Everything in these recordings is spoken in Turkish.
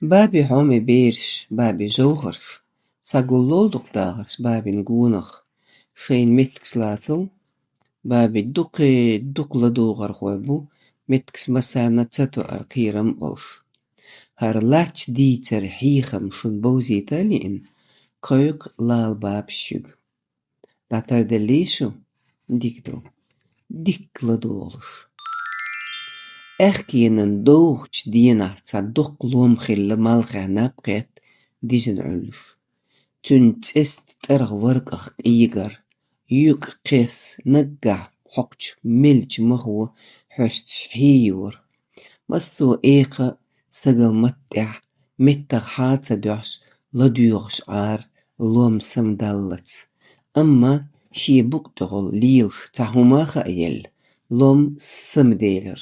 Babi home beers, babi zoogers. Sagullolduq dagers, babin guunach. Geen mitkslatzel. Babi duqla dogar huebu. Mitks masana tsato arkiram olf. Har lach dietser hiecham schon bozi Italien. Keuk laal babschug. Datar de leesho. Dikdo. Dikla doolf. Kienen doogch dienach za duqlum khille malga napqet dizen ulf. Tun tsist terg workach igar. Yuk qis nagga hoqch milch mahwo hust hiyor. Masso eqa sagal mattah mittag haatsa dus laduurs ar lom samdallats. Amma shi buqtogol lielf tahumacha yel lom samdeler.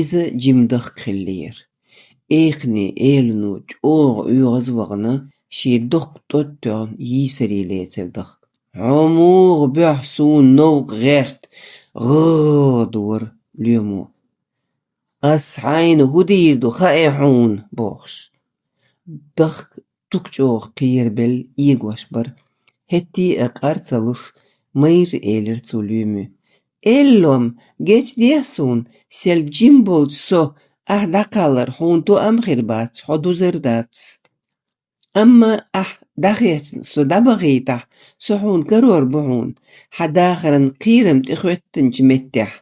Iza jimdag khillir. Eekni eelnuut oor uuraswarna shi doktorton yisari leetseldag. Amour buhsoon nog gert door lumo. As hain hudirdu khaehun bogs. Dag tukjoog kierbel igwasbar. Hetti aqartsaluf meir eeler zu lumu. Ellom, geç diyasun, sel jimbold so, dakalar huntu amghirbats, hoduzerdats. Amma daghetsn, so dabagita, so hun karor buhun, hadagran qirem tikhwetten jmettah,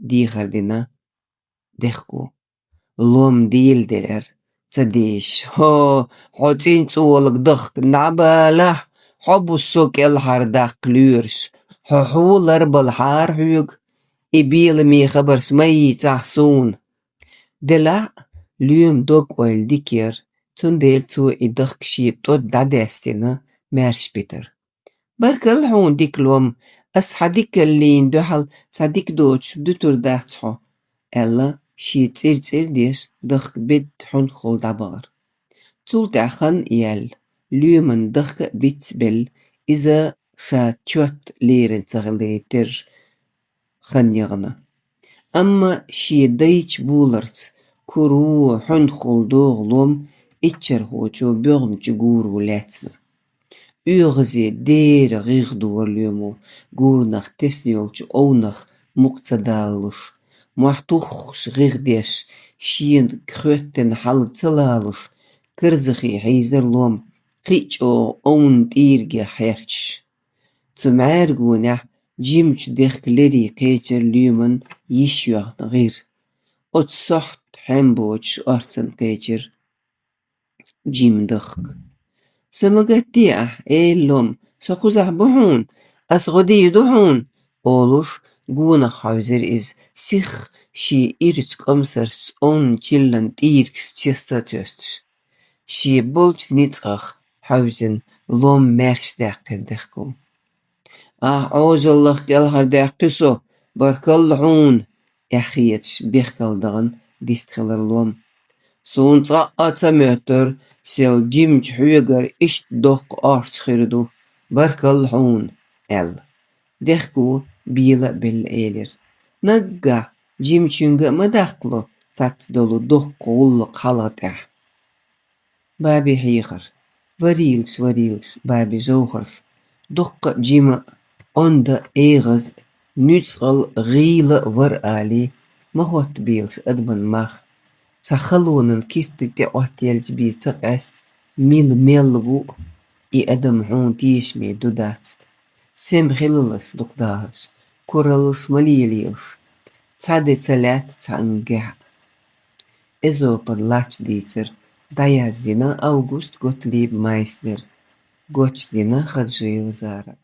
dighardina, dechko. Lom dieldeler, tzadish, hotin tsuolg dakh, nabalah, hobusok elhardak lurs. Hular balhar hug, ibil mi khabar smai tahsun. Dela lum dog oil dikier, tundel zu idach kshiet tot dadestina merspiter. Barkal hon diklom, as hadik lin duhal sadik doch dutur datsho. Ella shiet dis dag bid hun khol dabar. Zultachan yel, lumen dag bitsbel, iza tjot leren zagleter khanjagna. Amma shi deitch bulerts kuru hun kholdog lom itcher hocho burn jigur wuletsna. Urze der rigdur lumo gur nach tesniolch onach muqtsadaluf. Mahtuch rigdes shien kröten haltsalaluf. Kirzachi heizer lom qich on dirge herch. Zum Ergunach jimch dech leri kecher lumen yishwach غير. Ot socht hemboch artsen kecher jim dach. Samagatia elom sokuzah buhun as godi duhun. Oluf guna hauser is sich shi irts komsers on chillan dirks chestatöst. Shi bolch nitrach hausen lom merchdach dechko. عوز الله قال هرداق قصو بارك اللحون اخيتش بيخكال دغن ديستخلر لوم سون ترقى تمهتر سيل جيمج حيقر اشت دوق ارش خيردو بارك اللحون ال ديخكو بيلا بالإيلر نقع جيمجنغ مداخلو تات دولو دوق قول قلط بابي حيقر وريلس بابي زوغر دوق جيم onda egas nutsal riele war ali mahot beels adman mach sakhalonen kittik de otelj bi tsaqas melwu I adam hon tiesme dudats sem khilalas dokdars kuralus malilius tsade salat tsanga ezo per lach ditser dayaz dina August Gottlieb Meister Gotch dina khadji wazara